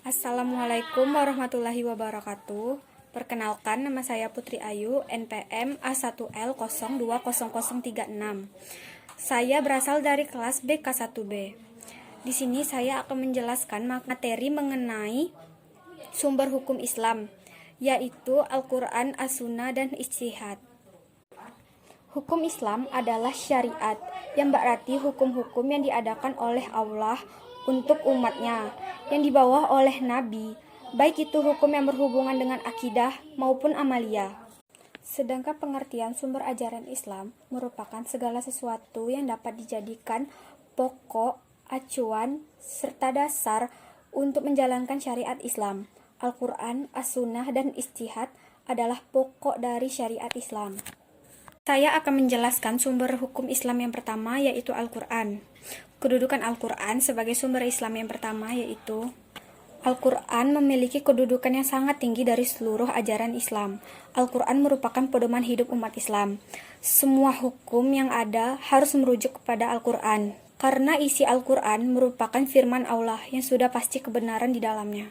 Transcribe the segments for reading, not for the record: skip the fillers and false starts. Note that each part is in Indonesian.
Assalamualaikum warahmatullahi wabarakatuh. Perkenalkan, nama saya Putri Ayu, NPM A1L020036. Saya berasal dari kelas BK1B. Di sini saya akan menjelaskan materi mengenai sumber hukum Islam, yaitu Al-Quran, As-Sunnah, dan Ijtihad. Hukum Islam adalah syariat, yang berarti hukum-hukum yang diadakan oleh Allah untuk umatnya, yang dibawa oleh Nabi, baik itu hukum yang berhubungan dengan akidah maupun amalia. Sedangkan pengertian sumber ajaran Islam merupakan segala sesuatu yang dapat dijadikan pokok, acuan, serta dasar untuk menjalankan syariat Islam. Al-Quran, As-Sunnah, dan Ijtihad adalah pokok dari syariat Islam. Saya akan menjelaskan sumber hukum Islam yang pertama, yaitu Al-Quran. Kedudukan Al-Quran sebagai sumber Islam yang pertama yaitu Al-Quran memiliki kedudukan yang sangat tinggi dari seluruh ajaran Islam. Al-Quran merupakan pedoman hidup umat Islam. Semua hukum yang ada harus merujuk kepada Al-Quran, karena isi Al-Quran merupakan firman Allah yang sudah pasti kebenaran di dalamnya.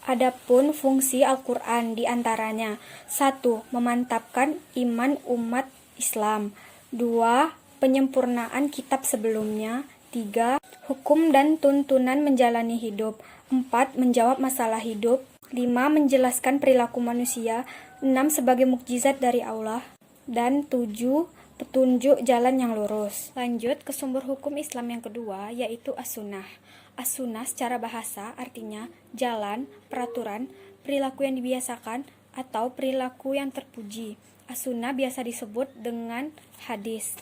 Adapun fungsi Al-Quran diantaranya: 1. Memantapkan iman umat Islam. 2. Penyempurnaan kitab sebelumnya. 3. Hukum dan tuntunan menjalani hidup. 4. Menjawab masalah hidup. 5. Menjelaskan perilaku manusia. 6. Sebagai mukjizat dari Allah. Dan 7. Petunjuk jalan yang lurus. Lanjut ke sumber hukum Islam yang kedua, yaitu As-Sunnah. As-Sunnah secara bahasa artinya jalan, peraturan, perilaku yang dibiasakan, atau perilaku yang terpuji. As-Sunnah biasa disebut dengan hadis.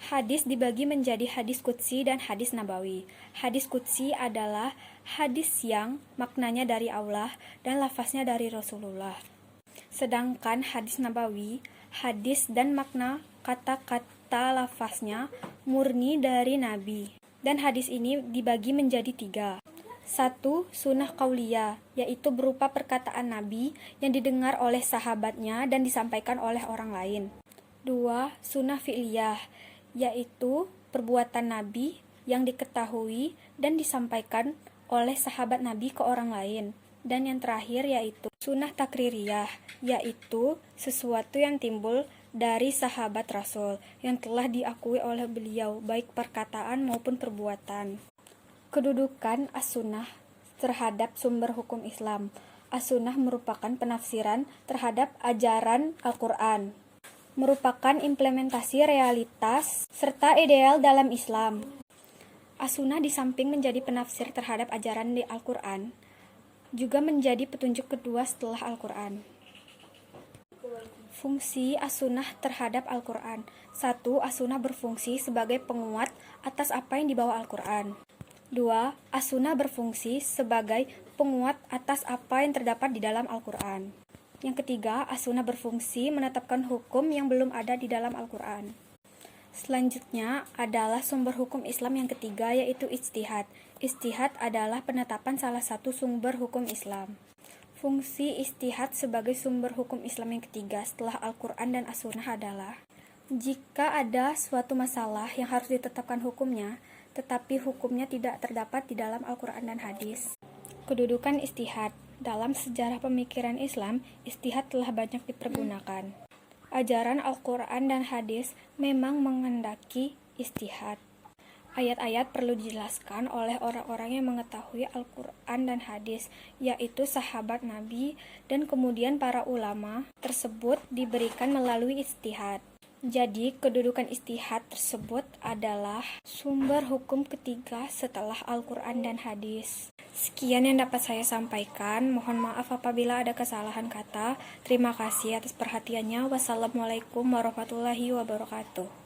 Hadis dibagi menjadi hadis qudsi dan hadis nabawi. Hadis qudsi adalah hadis yang maknanya dari Allah dan lafaznya dari Rasulullah. Sedangkan hadis nabawi, hadis dan makna kata-kata lafaznya murni dari Nabi. Dan hadis ini dibagi menjadi 3. 1. Sunnah qauliyah, yaitu berupa perkataan Nabi yang didengar oleh sahabatnya dan disampaikan oleh orang lain. 2. Sunnah fi'liyah, yaitu perbuatan Nabi yang diketahui dan disampaikan oleh sahabat Nabi ke orang lain. Dan yang terakhir yaitu sunnah takririyah, yaitu sesuatu yang timbul dari sahabat Rasul yang telah diakui oleh beliau, baik perkataan maupun perbuatan. Kedudukan As-Sunnah terhadap sumber hukum Islam. As-Sunnah merupakan penafsiran terhadap ajaran Al-Quran, merupakan implementasi realitas serta ideal dalam Islam. As-Sunnah di samping menjadi penafsir terhadap ajaran di Al-Quran, juga menjadi petunjuk kedua setelah Al-Quran. Fungsi As-Sunnah terhadap Al-Quran. 1. As-Sunnah berfungsi sebagai penguat atas apa yang dibawa Al-Quran. 2. As-Sunnah berfungsi sebagai penguat atas apa yang terdapat di dalam Al-Quran. Yang ketiga, As-Sunnah berfungsi menetapkan hukum yang belum ada di dalam Al-Quran. Selanjutnya adalah sumber hukum Islam yang ketiga, yaitu Ijtihad. Ijtihad adalah penetapan salah satu sumber hukum Islam. Fungsi Ijtihad sebagai sumber hukum Islam yang ketiga setelah Al-Quran dan As-Sunnah adalah: jika ada suatu masalah yang harus ditetapkan hukumnya, tetapi hukumnya tidak terdapat di dalam Al-Quran dan hadis. Kedudukan Ijtihad. Dalam sejarah pemikiran Islam, ijtihad telah banyak dipergunakan. Ajaran Al-Quran dan hadis memang menghendaki ijtihad. Ayat-ayat perlu dijelaskan oleh orang-orang yang mengetahui Al-Quran dan hadis, yaitu sahabat Nabi, dan kemudian para ulama tersebut diberikan melalui ijtihad. Jadi, kedudukan ijtihad tersebut adalah sumber hukum ketiga setelah Al-Quran dan hadis. Sekian yang dapat saya sampaikan. Mohon maaf apabila ada kesalahan kata. Terima kasih atas perhatiannya. Wassalamualaikum warahmatullahi wabarakatuh.